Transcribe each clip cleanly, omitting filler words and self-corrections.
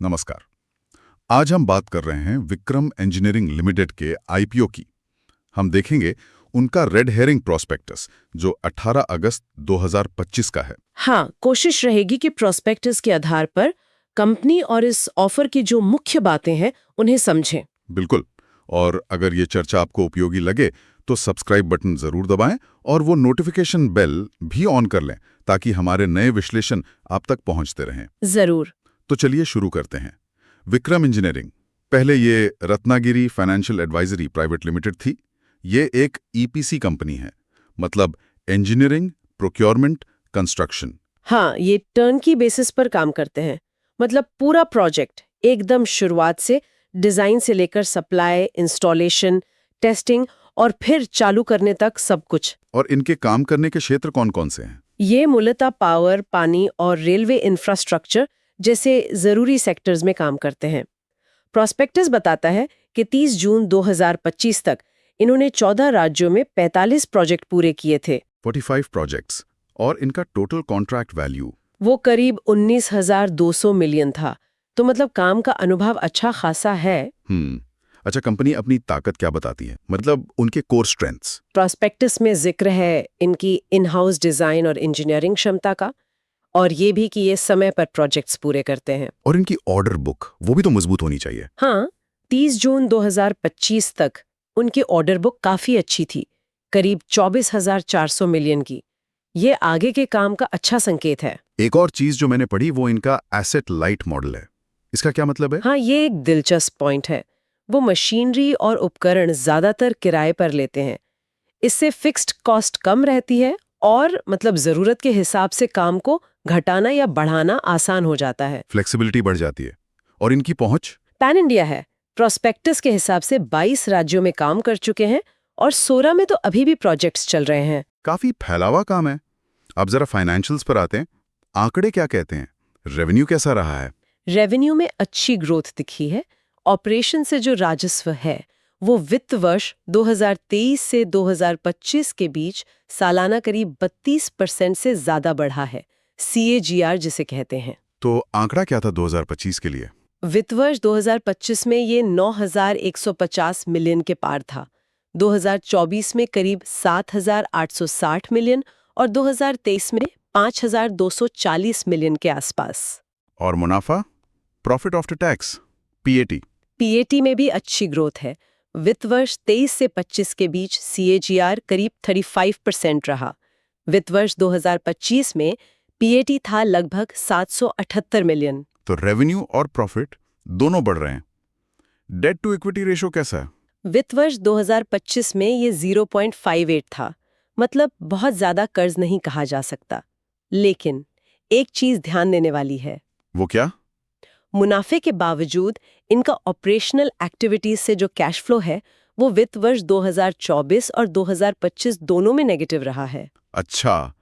नमस्कार। आज हम बात कर रहे हैं विक्रम इंजीनियरिंग लिमिटेड के आईपीओ की। हम देखेंगे उनका रेड हेरिंग प्रोस्पेक्टस जो 18 अगस्त 2025 का है। हाँ, कोशिश रहेगी कि प्रोस्पेक्टस के आधार पर कंपनी और इस ऑफर की जो मुख्य बातें हैं उन्हें समझें। बिल्कुल। और अगर ये चर्चा आपको उपयोगी लगे तो सब्सक्राइब बटन जरूर दबाएं और वो नोटिफिकेशन बेल भी ऑन कर लें ताकि हमारे नए विश्लेषण आप तक पहुंचते रहें। जरूर। तो चलिए शुरू करते हैं। विक्रम इंजीनियरिंग, पहले ये Ratnagiri financial advisory private limited थी। ये एक ईपीसी कंपनी है, मतलब इंजीनियरिंग, प्रोक्योरमेंट, कंस्ट्रक्शन। हाँ, ये टर्न की बेसिस पर काम करते हैं। मतलब पूरा प्रोजेक्ट एकदम शुरुआत से डिजाइन से लेकर सप्लाई, इंस्टॉलेशन, टेस्टिंग और फिर चालू करने तक सब कुछ। और इनके काम करने के क्षेत्र कौन कौन से हैं? ये मूलतः पावर, पानी और रेलवे इंफ्रास्ट्रक्चर जैसे जरूरी सेक्टर्स में काम करते हैं। प्रोस्पेक्टस बताता है कि 30 जून 2025 तक इन्होंने 14 राज्यों में 45 प्रोजेक्ट पूरे किए थे। 45 प्रोजेक्ट्स। और इनका टोटल कॉन्ट्रैक्ट वैल्यू? वो करीब 19,200 मिलियन था। तो मतलब काम का अनुभव अच्छा खासा है। अच्छा, कंपनी अपनी ताकत क्या बताती है, मतलब उनके कोर स्ट्रेंथ्स? प्रोस्पेक्टस में जिक्र है इनकी इन हाउस डिजाइन और इंजीनियरिंग क्षमता का, और ये भी कि ये समय पर प्रोजेक्ट्स पूरे करते हैं। और इनकी ऑर्डर बुक, वो भी तो मजबूत होनी चाहिए। हाँ, 30 जून 2025 तक उनकी ऑर्डर बुक काफी अच्छी थी, करीब 24,400 मिलियन की। ये आगे के काम का अच्छा संकेत है। एक और चीज जो मैंने पढ़ी वो इनका एसेट लाइट मॉडल है। इसका क्या मतलब है? हाँ, ये एक दिलचस्प पॉइंट है। वो मशीनरी और उपकरण ज्यादातर किराए पर लेते हैं। इससे फिक्स्ड कॉस्ट कम रहती है और मतलब जरूरत के हिसाब से काम को घटाना या बढ़ाना आसान हो जाता है। फ्लेक्सिबिलिटी बढ़ जाती है। और इनकी पहुंच? पैन इंडिया है। प्रोस्पेक्टस के हिसाब से 22 राज्यों में काम कर चुके हैं और 16 में तो अभी भी प्रोजेक्ट्स चल रहे हैं। काफी फैला हुआ काम है। अब जरा फाइनेंशियल्स पर आते हैं। आंकड़े क्या कहते हैं? रेवेन्यू कैसा रहा है? रेवेन्यू में अच्छी ग्रोथ दिखी है। ऑपरेशन से जो राजस्व है वो वित्त वर्ष 2023 से 2025 के बीच सालाना करीब 32% से ज्यादा बढ़ा है। CAGR जिसे कहते हैं। तो आंकड़ा क्या था 2025 के लिए? वित्त वर्ष 2025 में ये 9,150 मिलियन के पार था। 2024 में करीब 7,860 मिलियन और 2023 में 5,240 मिलियन के आसपास। और मुनाफा, profit after tax, PAT? PAT में भी अच्छी ग्रोथ है। वित्त वर्ष 23 से 25 के बीच CAGR करीब 35% रहा। वित्त वर्ष 2025 में पीएटी था लगभग 778 मिलियन। तो रेवेन्यू और प्रॉफिट दोनों बढ़ रहे हैं। डेट टू इक्विटी रेशो कैसा है? वित्त वर्ष 2025 में ये 0.58 था। मतलब बहुत ज्यादा कर्ज नहीं कहा जा सकता। लेकिन एक चीज ध्यान देने वाली है। वो क्या? मुनाफे के बावजूद इनका ऑपरेशनल एक्टिविटीज से जो कैश फ्लो है वो वित्त वर्ष 2024 और 2025 दोनों में नेगेटिव रहा है। अच्छा,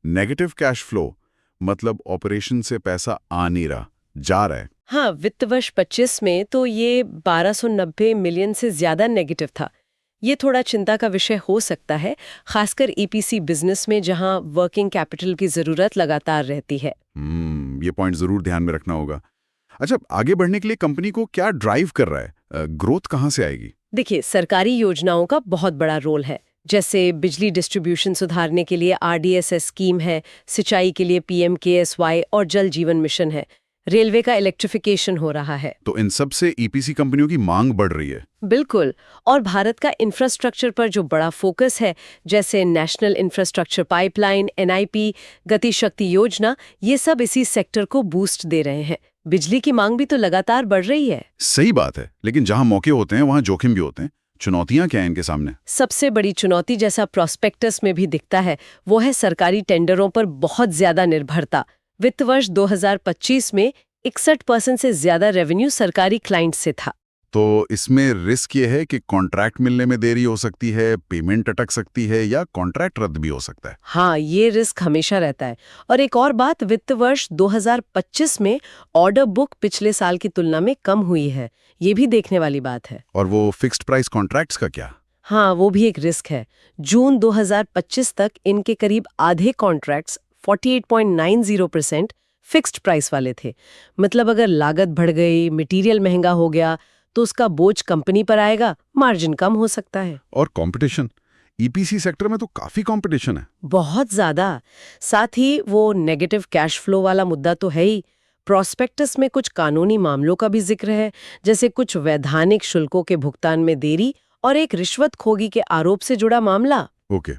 नेगेटिव कैश फ्लो मतलब ऑपरेशन से पैसा आ नहीं रहा, जा रहा है। हाँ, वित्त वर्ष 25 में तो ये 1290 मिलियन से ज्यादा नेगेटिव था। ये थोड़ा चिंता का विषय हो सकता है, खासकर ईपीसी बिजनेस में जहां वर्किंग कैपिटल की जरूरत लगातार रहती है। ये पॉइंट जरूर ध्यान में रखना होगा। अच्छा, आगे बढ़ने के लिए कंपनी को क्या ड्राइव कर रहा है? ग्रोथ कहाँ से आएगी? देखिए, सरकारी योजनाओं का बहुत बड़ा रोल है। जैसे बिजली डिस्ट्रीब्यूशन सुधारने के लिए RDSS स्कीम है, सिंचाई के लिए PMKSY और जल जीवन मिशन है। रेलवे का इलेक्ट्रिफिकेशन हो रहा है। तो इन सब से ईपीसी कंपनियों की मांग बढ़ रही है। बिल्कुल। और भारत का इंफ्रास्ट्रक्चर पर जो बड़ा फोकस है, जैसे नेशनल इंफ्रास्ट्रक्चर पाइपलाइन, NIP, गति शक्ति योजना, ये सब इसी सेक्टर को बूस्ट दे रहे हैं। बिजली की मांग भी तो लगातार बढ़ रही है। सही बात है, लेकिन जहां मौके होते हैं वहां जोखिम भी होते हैं। चुनौतियां क्या हैं इनके सामने? सबसे बड़ी चुनौती, जैसा प्रोस्पेक्टस में भी दिखता है, वो है सरकारी टेंडरों पर बहुत ज्यादा निर्भरता। वित्त वर्ष 2025 में 61% से ज्यादा रेवेन्यू सरकारी क्लाइंट से था। तो इसमें रिस्क ये है कि कॉन्ट्रैक्ट मिलने में देरी हो सकती है, पेमेंट अटक सकती है या कॉन्ट्रैक्ट रद्द भी हो सकता है। हाँ, ये रिस्क हमेशा रहता है। और एक और बात, वित्त वर्ष 2025 में ऑर्डर बुक पिछले साल की तुलना में कम हुई है। ये भी देखने वाली बात है। और वो फिक्स्ड प्राइस कॉन्ट्रैक्ट्स का क्या? हाँ, वो भी एक रिस्क है। जून 2025 तक इनके करीब आधे कॉन्ट्रैक्ट्स 48.90% फिक्स्ड प्राइस वाले थे। मतलब अगर लागत बढ़ गई, मटेरियल महंगा हो गया, तो उसका बोझ कंपनी पर आएगा, मार्जिन कम हो सकता है। और कंपटीशन, ईपीसी सेक्टर में तो काफी कंपटीशन है। बहुत ज्यादा। साथ ही वो नेगेटिव कैश फ्लो वाला मुद्दा तो है ही। प्रोस्पेक्टस में कुछ कानूनी मामलों का भी जिक्र है, जैसे कुछ वैधानिक शुल्कों के भुगतान में देरी और एक रिश्वतखोरी के आरोप से जुड़ा मामला। ओके,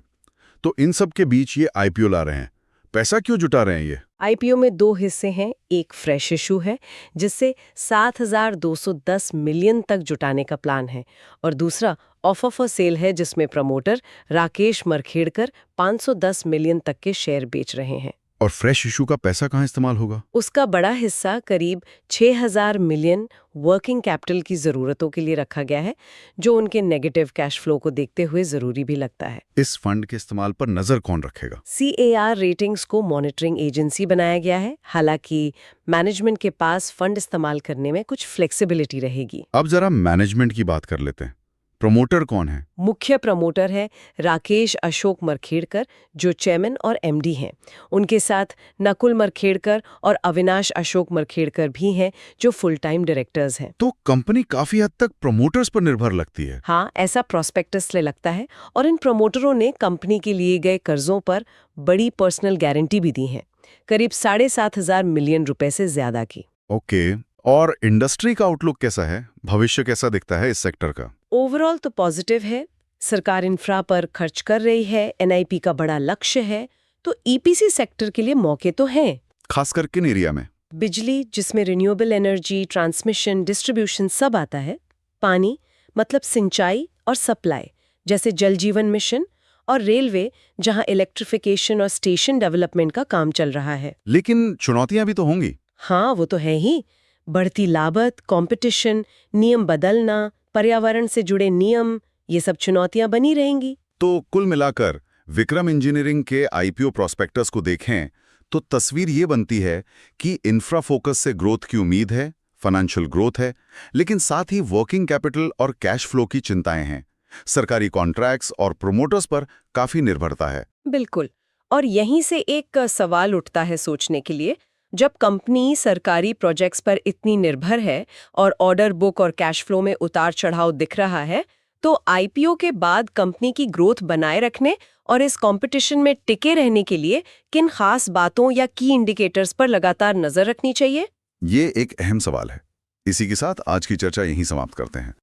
तो इन सब के बीच ये आईपीओ ला रहे हैं। पैसा क्यों जुटा रहे हैं ये? आईपीओ में दो हिस्से हैं। एक फ्रेश इशू है जिससे 7,210 मिलियन तक जुटाने का प्लान है, और दूसरा ऑफर फॉर सेल है जिसमें प्रमोटर राकेश मरखेड़कर 510 मिलियन तक के शेयर बेच रहे हैं। और फ्रेश इशू का पैसा कहाँ इस्तेमाल होगा? उसका बड़ा हिस्सा करीब 6,000 मिलियन वर्किंग कैपिटल की जरूरतों के लिए रखा गया है, जो उनके नेगेटिव कैश फ्लो को देखते हुए जरूरी भी लगता है। इस फंड के इस्तेमाल पर नजर कौन रखेगा? CAR रेटिंग्स को मॉनिटरिंग एजेंसी बनाया गया है। हालांकि मैनेजमेंट के पास फंड इस्तेमाल करने में कुछ फ्लेक्सिबिलिटी रहेगी। अब जरा मैनेजमेंट की बात कर लेते हैं। प्रमोटर कौन है? मुख्य प्रमोटर है राकेश अशोक मरखेड़कर, जो चेयरमैन और MD हैं। उनके साथ नकुल मरखेड़कर और अविनाश अशोक मरखेड़कर भी हैं, जो फुल टाइम डायरेक्टर्स हैं। तो कंपनी काफी हद तक प्रमोटर्स पर निर्भर लगती है। हाँ, ऐसा प्रोस्पेक्टस से लगता है। और इन प्रमोटरों ने कंपनी के लिए गए कर्जों पर बड़ी पर्सनल गारंटी भी दी है, करीब 7,500 मिलियन रुपए से ज्यादा की। ओके, और इंडस्ट्री का आउटलुक कैसा है? भविष्य कैसा दिखता है इस सेक्टर का? ओवरऑल तो पॉजिटिव है। सरकार इंफ्रा पर खर्च कर रही है, NIP का बड़ा लक्ष्य है, तो EPC सेक्टर के लिए मौके तो हैं। खासकर किन एरिया में? बिजली, जिसमें रिन्यूएबल एनर्जी, ट्रांसमिशन, डिस्ट्रीब्यूशन सब आता है। पानी, मतलब सिंचाई और सप्लाई, जैसे जल जीवन मिशन। और रेलवे, जहां इलेक्ट्रिफिकेशन और स्टेशन डेवलपमेंट का काम चल रहा है। लेकिन चुनौतियां भी तो होंगी। हाँ, वो तो है ही। बढ़ती लागत, कंपटीशन, नियम बदलना, पर्यावरण से जुड़े नियम, ये सब चुनौतियां बनी रहेंगी। तो कुल मिलाकर विक्रम इंजीनियरिंग के आईपीओ प्रोस्पेक्टस को देखें तो तस्वीर ये बनती है कि इंफ्रा फोकस से ग्रोथ की उम्मीद है, फाइनेंशियल ग्रोथ है, लेकिन साथ ही वर्किंग कैपिटल और कैश फ्लो की चिंताएं हैं। सरकारी कॉन्ट्रैक्ट्स और प्रोमोटर्स पर काफी निर्भरता है। बिल्कुल। और यहीं से एक सवाल उठता है सोचने के लिए। जब कंपनी सरकारी प्रोजेक्ट्स पर इतनी निर्भर है और ऑर्डर बुक और कैश फ्लो में उतार चढ़ाव दिख रहा है, तो आईपीओ के बाद कंपनी की ग्रोथ बनाए रखने और इस कंपटीशन में टिके रहने के लिए किन खास बातों या की इंडिकेटर्स पर लगातार नजर रखनी चाहिए? ये एक अहम सवाल है। इसी के साथ आज की चर्चा यहीं समाप्त करते हैं।